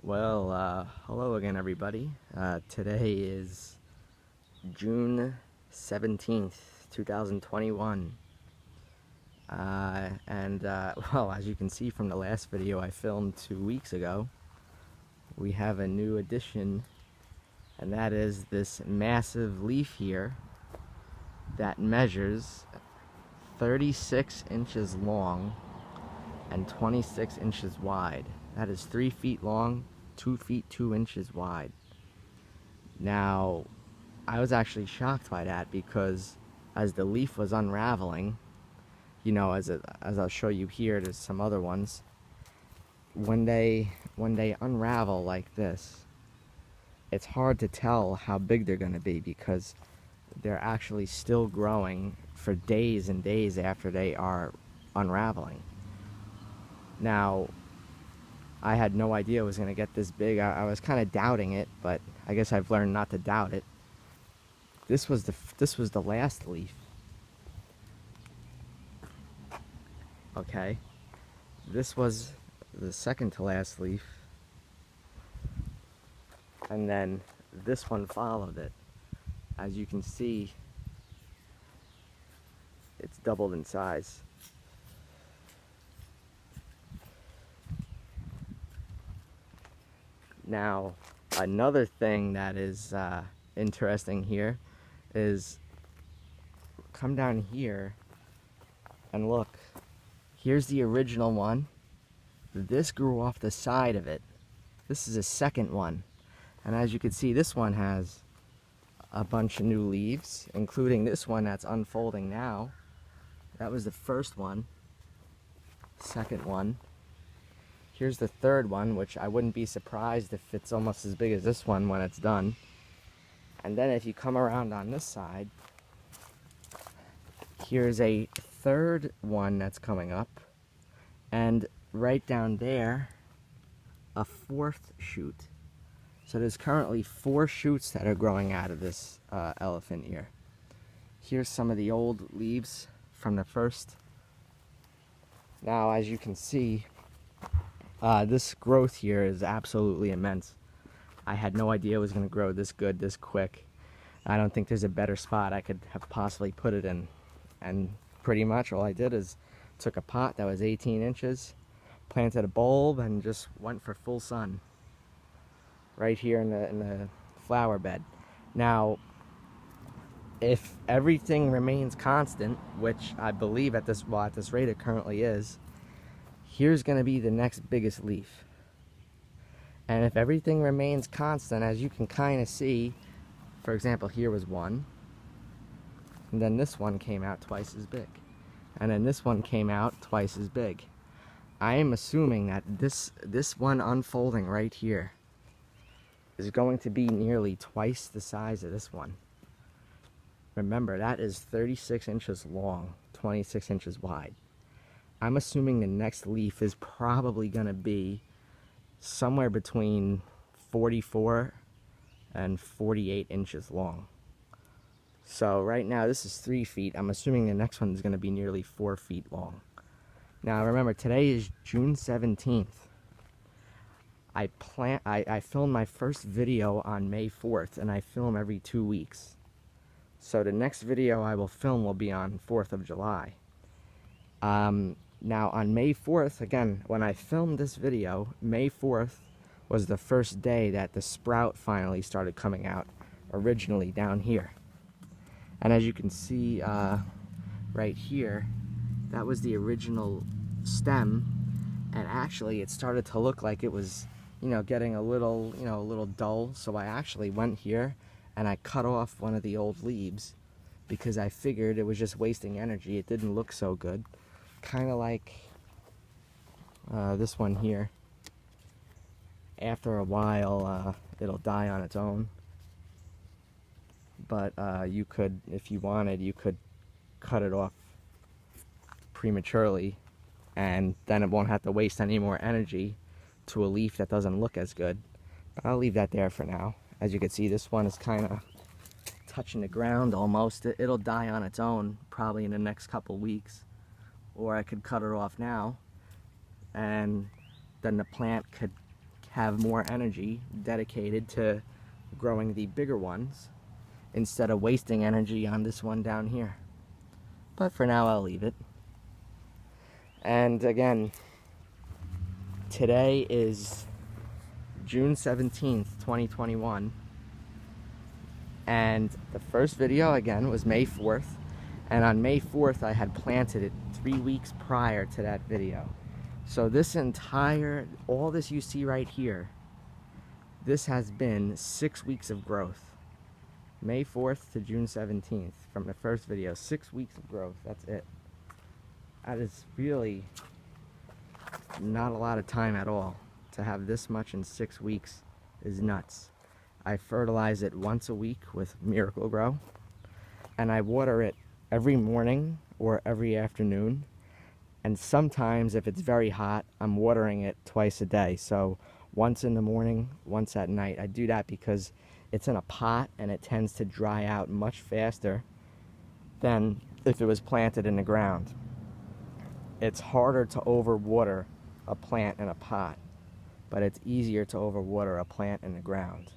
Well, hello again, everybody. Today is June 17th, 2021. Well, as you can see from the last video I filmed 2 weeks ago, we have a new addition, and that is this massive leaf here that measures 36 inches long and 26 inches wide. That is 3 feet long, 2 feet 2 inches wide. Now, I was actually shocked by that because as the leaf was unraveling, you know, as I'll show you here, there's some other ones. When they unravel like this, it's hard to tell how big they're going to be because they're actually still growing for days and days after they are unraveling. Now, I had no idea it was going to get this big. I was kind of doubting it, but I guess I've learned not to doubt it. This was the last leaf. Okay. This was the second to last leaf. And then this one followed it. As you can see, it's doubled in size. Now, another thing that is interesting here is come down here and look. Here's the original one. This grew off the side of it. This is a second one. And as you can see, this one has a bunch of new leaves, including this one that's unfolding now. That was the first one. Second one. Here's the third one, which I wouldn't be surprised if it's almost as big as this one when it's done. And then if you come around on this side, here's a third one that's coming up. And right down there, a fourth shoot. So there's currently 4 shoots that are growing out of this elephant ear. Here's some of the old leaves from the first. Now, as you can see, this growth here is absolutely immense. I had no idea it was going to grow this good, this quick. I don't think there's a better spot I could have possibly put it in. And pretty much all I did is took a pot that was 18 inches, planted a bulb, and just went for full sun right here in the flower bed. Now, if everything remains constant, which I believe at this rate it currently is, here's going to be the next biggest leaf. And if everything remains constant, as you can kind of see, for example, here was one, and then this one came out twice as big, and then this one came out twice as big. I am assuming that this one unfolding right here is going to be nearly twice the size of this one. Remember, that is 36 inches long, 26 inches wide. I'm assuming the next leaf is probably going to be somewhere between 44 and 48 inches long. So right now this is 3 feet. I'm assuming the next one is going to be nearly 4 feet long. Now remember, today is June 17th. I filmed my first video on May 4th, and I film every 2 weeks. So the next video I will film will be on 4th of July. Now on May 4th, again, when I filmed this video, May 4th was the first day that the sprout finally started coming out, originally down here. And as you can see right here, that was the original stem, and actually it started to look like it was, you know, getting a little dull. So I actually went here and I cut off one of the old leaves because I figured it was just wasting energy. It didn't look so good. Kind of like this one here. After a while, it'll die on its own. But you could, if you wanted, you could cut it off prematurely, and then it won't have to waste any more energy to a leaf that doesn't look as good. But I'll leave that there for now. As you can see, this one is kind of touching the ground almost. It'll die on its own probably in the next couple weeks, or I could cut it off now and then the plant could have more energy dedicated to growing the bigger ones instead of wasting energy on this one down here. But for now, I'll leave it. And again, today is June 17th, 2021. And the first video, again, was May 4th. And on May 4th, I had planted it 3 weeks prior to that video. So this entire, all this you see right here, this has been 6 weeks of growth. May 4th to June 17th from the first video. 6 weeks of growth, that's it. That is really not a lot of time at all. To have this much in 6 weeks is nuts. I fertilize it once a week with Miracle Grow, and I water it every morning or every afternoon. And sometimes, if it's very hot, I'm watering it twice a day. So once in the morning, once at night. I do that because it's in a pot and it tends to dry out much faster than if it was planted in the ground. It's harder to overwater a plant in a pot, but it's easier to overwater a plant in the ground.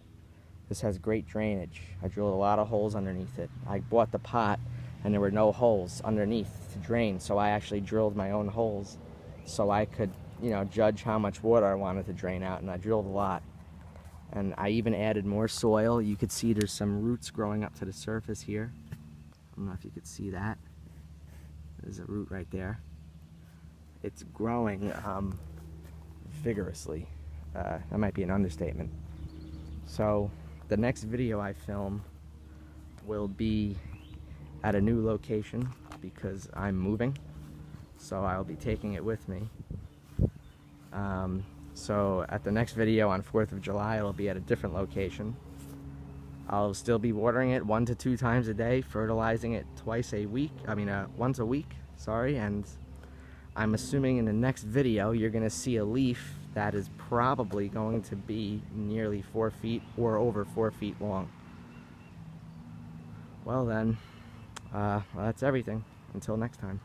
This has great drainage. I drilled a lot of holes underneath it. I bought the pot and there were no holes underneath to drain, so I actually drilled my own holes so I could, judge how much water I wanted to drain out, and I drilled a lot. And I even added more soil. You could see there's some roots growing up to the surface here. I don't know if you could see that. There's a root right there. It's growing vigorously. That might be an understatement. So the next video I film will be at a new location because I'm moving, so I'll be taking it with me. So at the next video on 4th of July, it'll be at a different location. I'll still be watering it 1 to 2 times a day, fertilizing it once a week, and I'm assuming in the next video you're going to see a leaf that is probably going to be nearly 4 feet or over 4 feet long. Well then, that's everything. Until next time.